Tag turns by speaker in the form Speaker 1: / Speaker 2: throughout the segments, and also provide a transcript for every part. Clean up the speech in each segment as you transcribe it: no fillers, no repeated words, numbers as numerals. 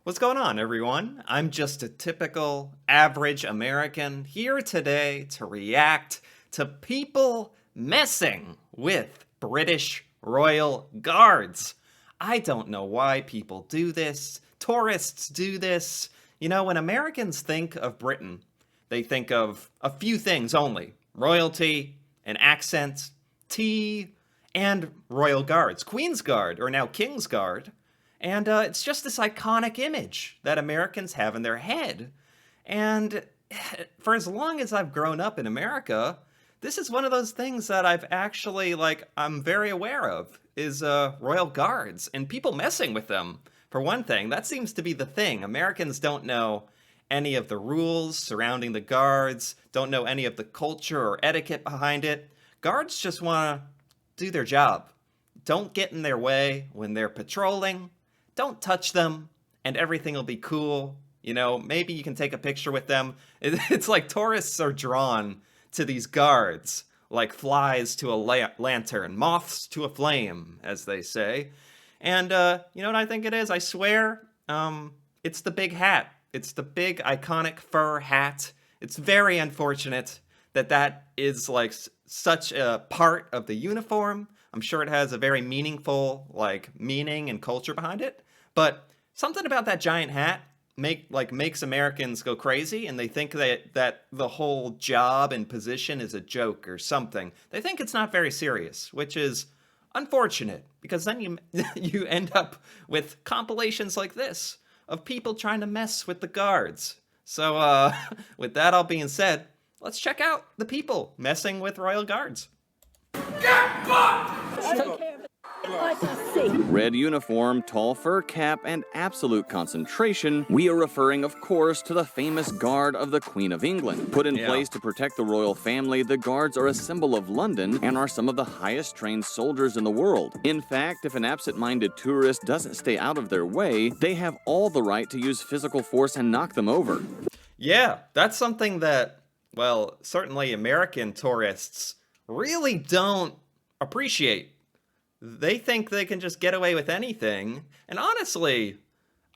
Speaker 1: What's going on, everyone? I'm just a typical average American here today to react to people messing with British royal guards. I don't know why people do this. Tourists do this. You know, when Americans think of Britain, they think of a few things only: royalty, an accent, tea, and royal guards. Queen's Guard, or now King's Guard. And it's just this iconic image that Americans have in their head. And for as long as I've grown up in America, this is one of those things that I've actually, I'm very aware of, is royal guards and people messing with them. For one thing, that seems to be the thing. Americans don't know any of the rules surrounding the guards, don't know any of the culture or etiquette behind it. Guards just want to do their job. Don't get in their way when they're patrolling. Don't touch them, and everything will be cool. You know, maybe you can take a picture with them. It's like tourists are drawn to these guards, like flies to a lantern, moths to a flame, as they say. And you know what I think it is? I swear, it's the big hat. It's the big iconic fur hat. It's very unfortunate that that is such a part of the uniform. I'm sure it has a very meaningful meaning and culture behind it. But something about that giant hat makes Americans go crazy, and they think that the whole job and position is a joke or something. They think it's not very serious, which is unfortunate, because then you end up with compilations like this of people trying to mess with the guards. So with that all being said, let's check out the people messing with royal guards.
Speaker 2: Get bucked!
Speaker 3: Red uniform, tall fur cap, and absolute concentration. We are referring, of course, to the famous Guard of the Queen of England. Put in place to protect the royal family, the guards are a symbol of London and are some of the highest trained soldiers in the world. In fact, if an absent-minded tourist doesn't stay out of their way, they have all the right to use physical force and knock them over.
Speaker 1: Yeah, that's something that, well, certainly American tourists really don't appreciate. They think they can just get away with anything. And honestly,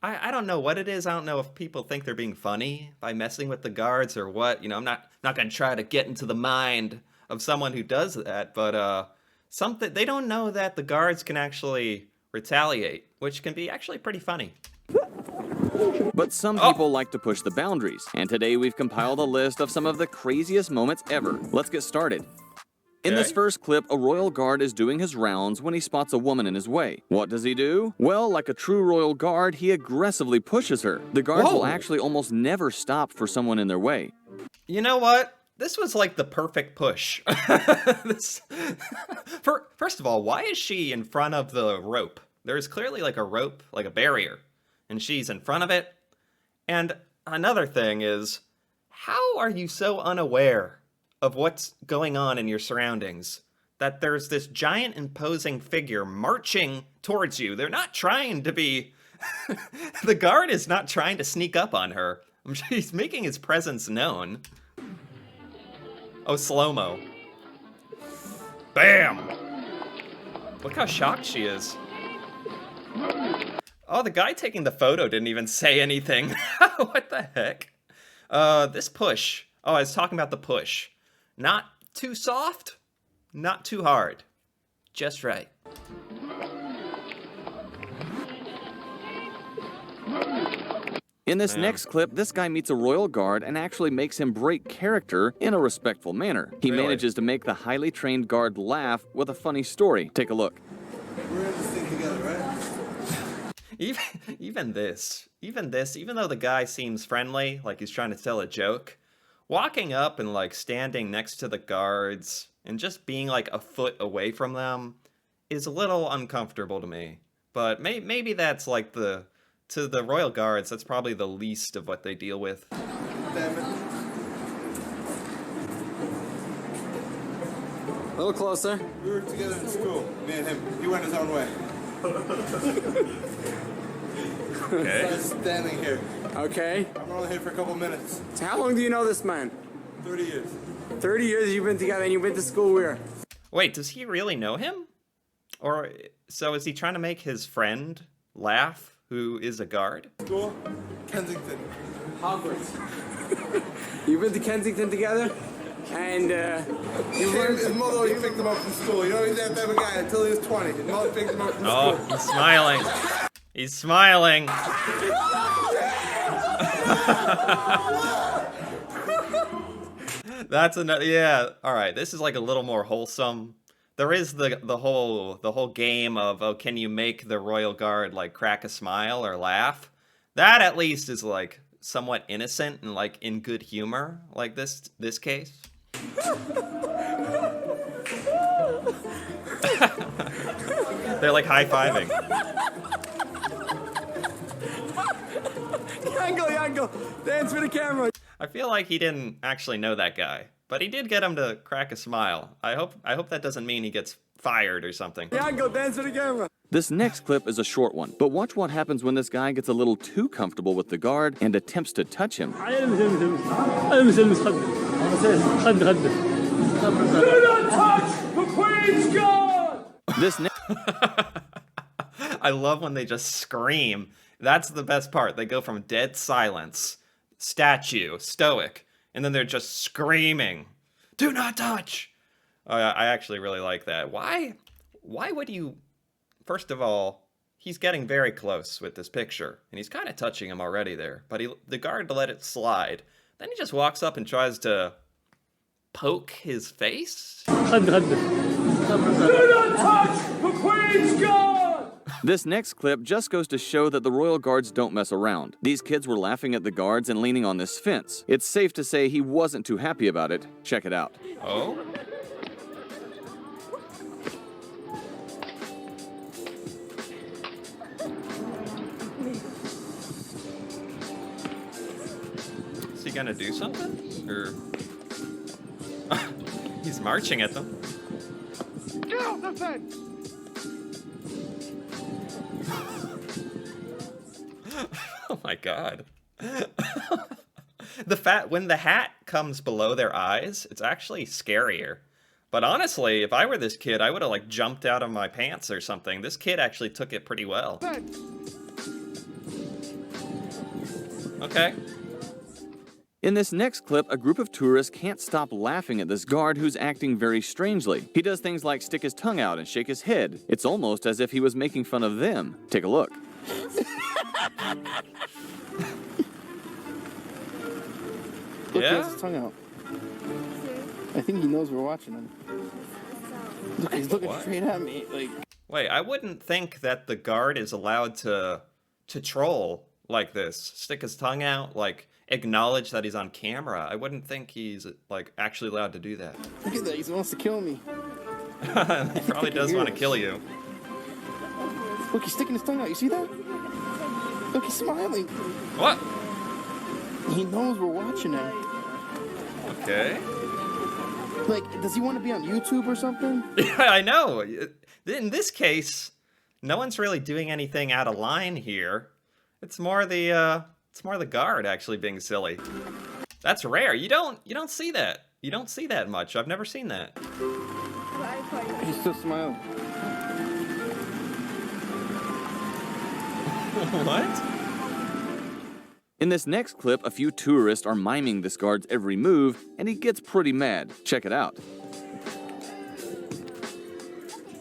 Speaker 1: I don't know what it is. I don't know if people think they're being funny by messing with the guards or what. You know, I'm not going to try to get into the mind of someone who does that. But something they don't know that the guards can actually retaliate, which can be actually pretty funny.
Speaker 3: But some people like to push the boundaries. And today we've compiled a list of some of the craziest moments ever. Let's get started. In this first clip, a royal guard is doing his rounds when he spots a woman in his way. What does he do? Well, like a true royal guard, he aggressively pushes her. The guards will actually almost never stop for someone in their way.
Speaker 1: You know what? This was like the perfect push. First of all, why is she in front of the rope? There's clearly like a rope, like a barrier, and she's in front of it. And another thing is, how are you so unaware of what's going on in your surroundings that there's this giant imposing figure marching towards you? They're not trying to be... The guard is not trying to sneak up on her. He's making his presence known. Oh, slow-mo. Bam! Look how shocked she is. Oh, the guy taking the photo didn't even say anything. What the heck? This push. Oh, I was talking about the push. Not too soft, not too hard. Just right.
Speaker 3: In this next clip, this guy meets a royal guard and actually makes him break character in a respectful manner. He manages to make the highly trained guard laugh with a funny story. Take a look.
Speaker 2: We're in this thing together, right?
Speaker 1: Even though the guy seems friendly, like he's trying to tell a joke, walking up and standing next to the guards and just being a foot away from them is a little uncomfortable to me. But maybe that's to the royal guards, that's probably the least of what they deal with.
Speaker 2: Damn it.
Speaker 4: A little closer.
Speaker 2: We were together in school, me and him. He went his own way.
Speaker 1: Okay.
Speaker 2: I'm standing here.
Speaker 4: Okay.
Speaker 2: I'm only here for a couple minutes.
Speaker 4: So how long do you know this man?
Speaker 2: 30 years.
Speaker 4: 30 years you've been together and you've been to school where?
Speaker 1: Wait, does he really know him? Or so is he trying to make his friend laugh, who is a guard.
Speaker 2: School? Kensington.
Speaker 4: Hogwarts. You've been to Kensington together? And, you learned...
Speaker 2: His mother, he picked him up from school. You know, he's that type of guy until he was 20. His mother picked him up from
Speaker 1: Oh,
Speaker 2: school.
Speaker 1: he's smiling. He's smiling. That's another. Yeah. All right. This is like a little more wholesome. There is the whole game of, oh, can you make the royal guard like crack a smile or laugh? That at least is like somewhat innocent and like in good humor, like this case. They're like high-fiving.
Speaker 4: Yango, dance for the camera.
Speaker 1: I feel like he didn't actually know that guy, but he did get him to crack a smile. I hope that doesn't mean he gets fired or something.
Speaker 4: Yango, dance for the camera.
Speaker 3: This next clip is a short one, but watch what happens when this guy gets a little too comfortable with the guard and attempts to touch him.
Speaker 5: Do not touch the Queen's Guard!
Speaker 3: This
Speaker 1: I love when they just scream. That's the best part. They go from dead silence, statue, stoic, and then they're just screaming. Do not touch! I actually really like that. Why would you... First of all, he's getting very close with this picture, and he's kind of touching him already there, but the guard let it slide. Then he just walks up and tries to poke his face?
Speaker 5: Do not touch the Queen's Guard!
Speaker 3: This next clip just goes to show that the royal guards don't mess around. These kids were laughing at the guards and leaning on this fence. It's safe to say he wasn't too happy about it. Check it out.
Speaker 1: Oh? Is he gonna do something? Or... He's marching at them.
Speaker 2: Get off the fence!
Speaker 1: Oh my god. When the hat comes below their eyes, it's actually scarier. But honestly, if I were this kid, I would have like jumped out of my pants or something. This kid actually took it pretty well. Okay.
Speaker 3: In this next clip, a group of tourists can't stop laughing at this guard who's acting very strangely. He does things like stick his tongue out and shake his head. It's almost as if he was making fun of them. Take a look.
Speaker 6: Look, he
Speaker 1: Yeah?
Speaker 6: has his tongue out. I think he knows we're watching him. Look, he's looking
Speaker 1: What?
Speaker 6: straight at me. Like,
Speaker 1: Wait, I wouldn't think that the guard is allowed to troll like this. Stick his tongue out, like acknowledge that he's on camera. I wouldn't think he's like actually allowed to do that.
Speaker 6: look at that. He wants to kill me.
Speaker 1: He probably does want to kill you.
Speaker 6: Look, he's sticking his tongue out. You see that? Look, he's smiling.
Speaker 1: What?
Speaker 6: He knows we're watching him.
Speaker 1: Okay.
Speaker 6: Like, does he want to be on YouTube or something?
Speaker 1: Yeah, I know. In this case, no one's really doing anything out of line here. It's more the guard actually being silly. That's rare. You don't see that. You don't see that much. I've never seen that.
Speaker 6: He's still smiling.
Speaker 1: What?
Speaker 3: In this next clip, a few tourists are miming this guard's every move, and he gets pretty mad. Check it out.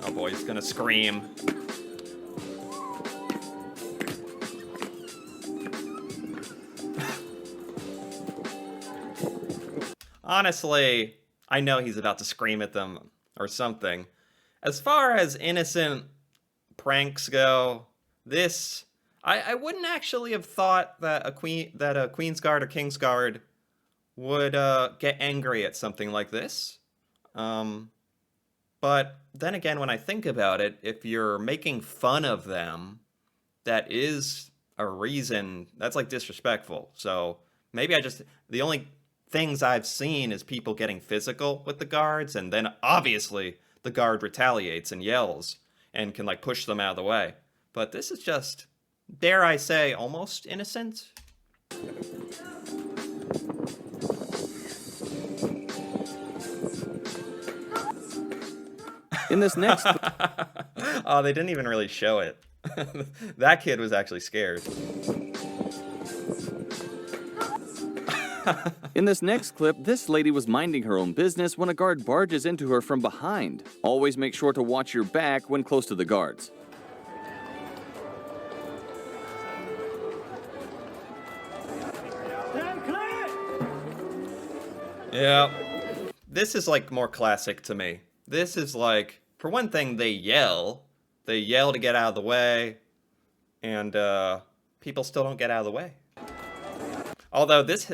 Speaker 1: Oh boy, he's gonna scream. Honestly, I know he's about to scream at them or something. As far as innocent pranks go, this I wouldn't actually have thought that a Queen's Guard or King's Guard would get angry at something like this. But then again, when I think about it, if you're making fun of them, that is a reason that's like disrespectful. So maybe the only things I've seen is people getting physical with the guards, and then obviously the guard retaliates and yells and can like push them out of the way. But this is just, dare I say, almost innocent.
Speaker 3: In this next
Speaker 1: Oh, they didn't even really show it. That kid was actually scared.
Speaker 3: In this next clip, this lady was minding her own business when a guard barges into her from behind. Always make sure to watch your back when close to the guards.
Speaker 1: Yeah. This is like more classic to me. This is like, for one thing, they yell. They yell to get out of the way. And people still don't get out of the way. Although this,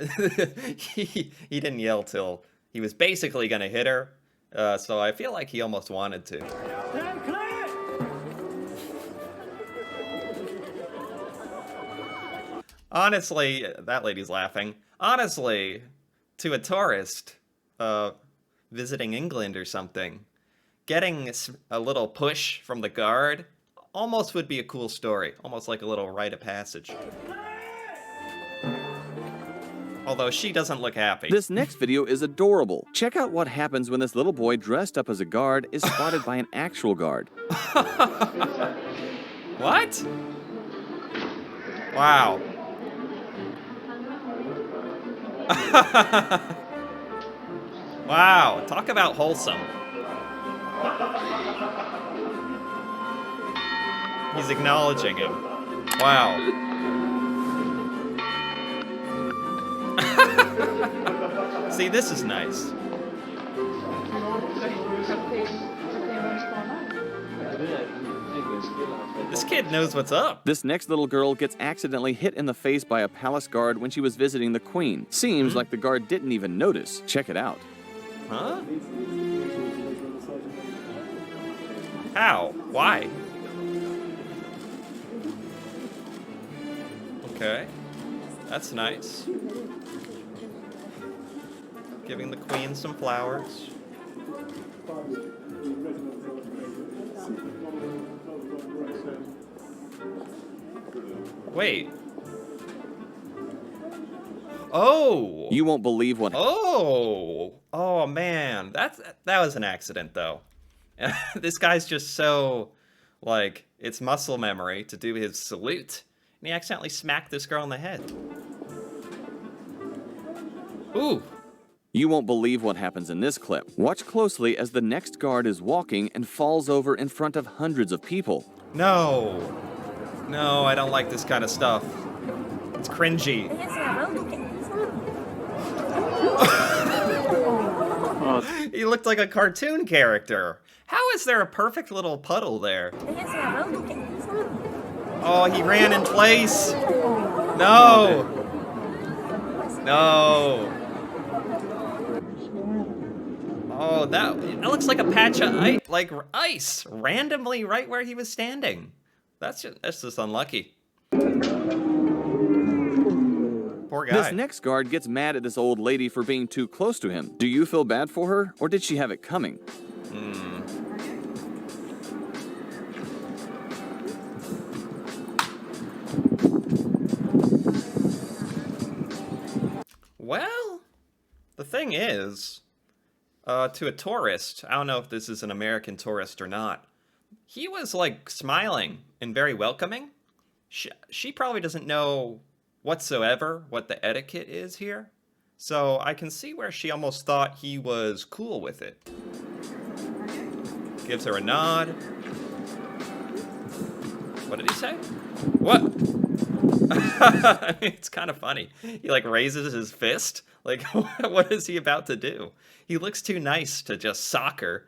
Speaker 1: he didn't yell till he was basically going to hit her. So I feel like he almost wanted to. Honestly, that lady's laughing. Honestly, to a tourist visiting England or something, getting a little push from the guard almost would be a cool story. Almost like a little rite of passage. Although she doesn't look happy.
Speaker 3: This next video is adorable. Check out what happens when this little boy dressed up as a guard is spotted by an actual guard.
Speaker 1: What? Wow. Wow, talk about wholesome. He's acknowledging him. Wow. See, this is nice. This kid knows what's up.
Speaker 3: This next little girl gets accidentally hit in the face by a palace guard when she was visiting the queen. Seems like the guard didn't even notice. Check it out.
Speaker 1: Huh? How? Why? Okay. That's nice. Giving the queen some flowers. Wait. Oh!
Speaker 3: You won't believe what...
Speaker 1: Oh! Oh, man. That was an accident, though. This guy's just so, like, it's muscle memory to do his salute. And he accidentally smacked this girl in the head. Ooh!
Speaker 3: You won't believe what happens in this clip. Watch closely as the next guard is walking and falls over in front of hundreds of people.
Speaker 1: No! No, I don't like this kind of stuff. It's cringy. He looked like a cartoon character. How is there a perfect little puddle there? Oh, he ran in place. No. No. Oh, that looks like a patch of ice randomly right where he was standing. That's just unlucky. Poor guy.
Speaker 3: This next guard gets mad at this old lady for being too close to him. Do you feel bad for her, or did she have it coming?
Speaker 1: Well, the thing is, to a tourist, I don't know if this is an American tourist or not, he was like smiling and very welcoming. She probably doesn't know whatsoever what the etiquette is here. So I can see where she almost thought he was cool with it. Gives her a nod. What did he say? What? I mean, it's kind of funny. He like raises his fist. Like, what is he about to do? He looks too nice to just sock her.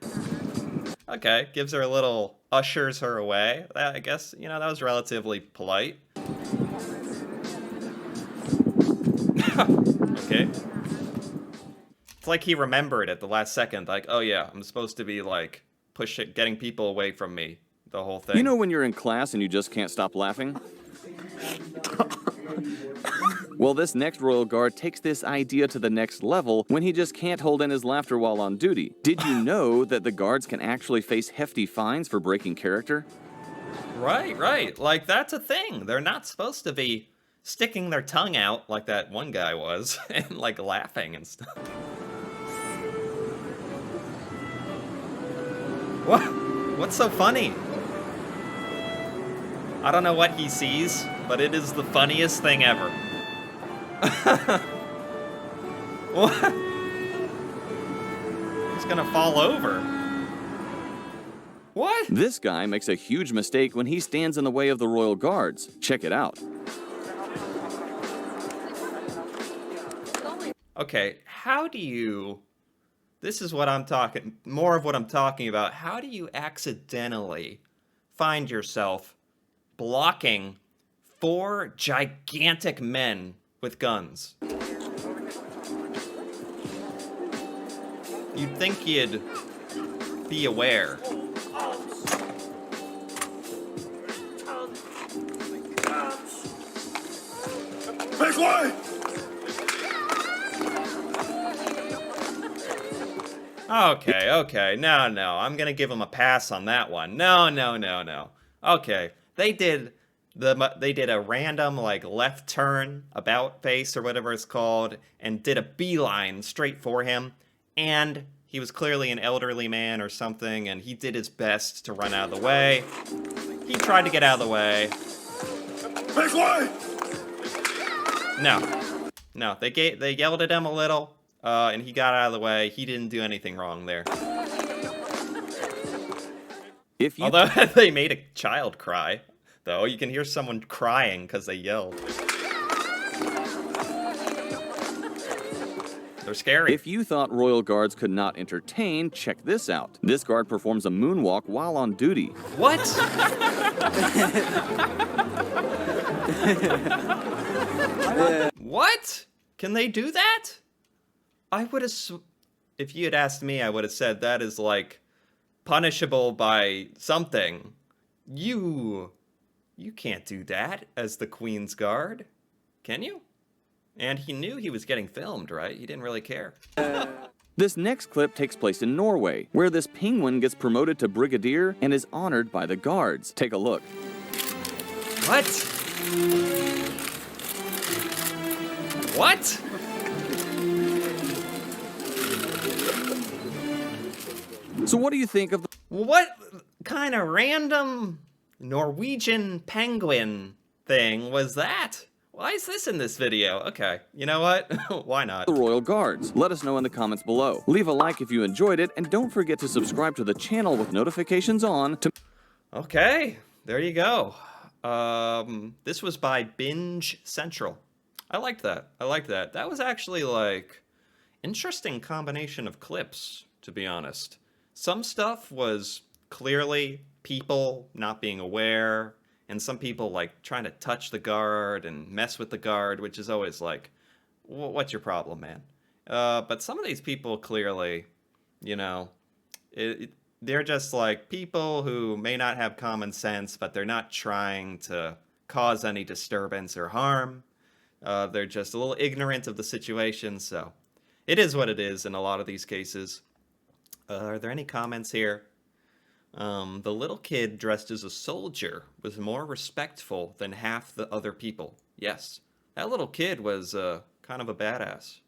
Speaker 1: Okay, gives her a little, ushers her away. I guess, you know, that was relatively polite. Okay. It's like he remembered at the last second, like, oh yeah, I'm supposed to be like, getting people away from me, the whole thing.
Speaker 3: You know when you're in class and you just can't stop laughing? Well, this next royal guard takes this idea to the next level when he just can't hold in his laughter while on duty. Did you know that the guards can actually face hefty fines for breaking character?
Speaker 1: Right. Like, that's a thing. They're not supposed to be sticking their tongue out like that one guy was and, like, laughing and stuff. What? What's so funny? I don't know what he sees, but it is the funniest thing ever. What? He's gonna fall over. What?
Speaker 3: This guy makes a huge mistake when he stands in the way of the royal guards. Check it out.
Speaker 1: Okay, how do you... This is what I'm talking... More of what I'm talking about. How do you accidentally find yourself blocking 4 gigantic men with guns? You'd think you'd be aware.
Speaker 2: Make way!
Speaker 1: Okay. No. I'm gonna give him a pass on that one. No. Okay, they did a random like left turn, about face or whatever it's called, and did a beeline straight for him. And he was clearly an elderly man or something, and he did his best to run out of the way. He tried to get out of the way.
Speaker 2: Make way!
Speaker 1: No. They yelled at him a little. And he got out of the way. He didn't do anything wrong there. Although they made a child cry, though. You can hear someone crying because they yelled. They're scary.
Speaker 3: If you thought royal guards could not entertain, check this out. This guard performs a moonwalk while on duty.
Speaker 1: What? What? Can they do that? I would have... If you had asked me, I would have said that is, like, punishable by something. You can't do that as the Queen's Guard. Can you? And he knew he was getting filmed, right? He didn't really care.
Speaker 3: This next clip takes place in Norway, where this penguin gets promoted to brigadier and is honored by the guards. Take a look.
Speaker 1: What? What?
Speaker 3: So what do you think of the...
Speaker 1: What kind of random Norwegian penguin thing was that? Why is this in this video? Okay, you know what? Why not?
Speaker 3: The Royal Guards? Let us know in the comments below. Leave a like if you enjoyed it, and don't forget to subscribe to the channel with notifications on to...
Speaker 1: Okay, there you go. This was by Binge Central. I liked that. That was actually, like, interesting combination of clips, to be honest. Some stuff was clearly people not being aware, and some people, like, trying to touch the guard and mess with the guard, which is always like, what's your problem, man? But some of these people clearly, you know, they're just like people who may not have common sense, but they're not trying to cause any disturbance or harm. They're just a little ignorant of the situation, so it is what it is in a lot of these cases. Are there any comments here? The little kid dressed as a soldier was more respectful than half the other people. Yes, that little kid was kind of a badass.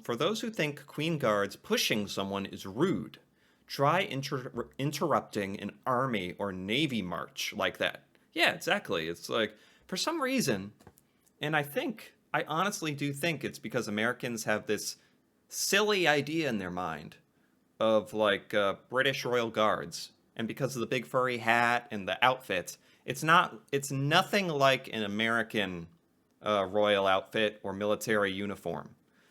Speaker 1: For those who think Queen Guards pushing someone is rude, try interrupting an army or navy march like that. Yeah, exactly. It's like, for some reason, and I honestly do think it's because Americans have this silly idea in their mind of, like, British Royal Guards, and because of the big furry hat and the outfit, it's nothing like an American royal outfit or military uniform.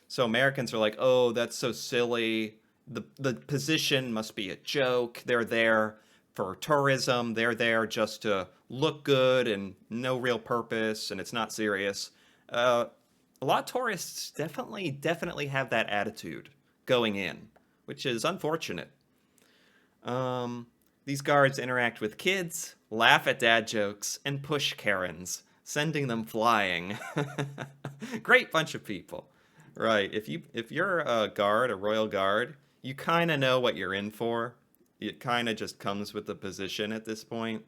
Speaker 1: So Americans are like, oh, that's so silly. The position must be a joke. They're there for tourism. They're there just to look good and no real purpose, and it's not serious. A lot of tourists definitely have that attitude going in, which is unfortunate. These guards interact with kids, laugh at dad jokes, and push Karens, sending them flying. Great bunch of people. Right, if you're a guard, a royal guard, you kind of know what you're in for. It kind of just comes with the position at this point.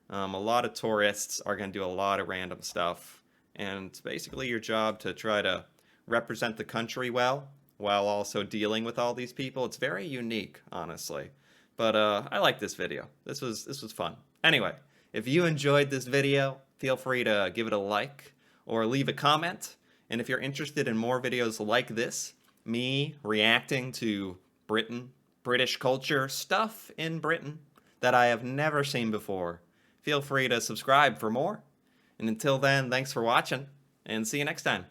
Speaker 1: A lot of tourists are going to do a lot of random stuff, and it's basically your job to try to represent the country well, while also dealing with all these people. It's very unique, honestly. But I like this video. This was fun. Anyway, If you enjoyed this video, feel free to give it a like or leave a comment. And if you're interested in more videos like this, me reacting to British culture, stuff in Britain that I have never seen before, feel free to subscribe for more. And until then, thanks for watching, and see you next time.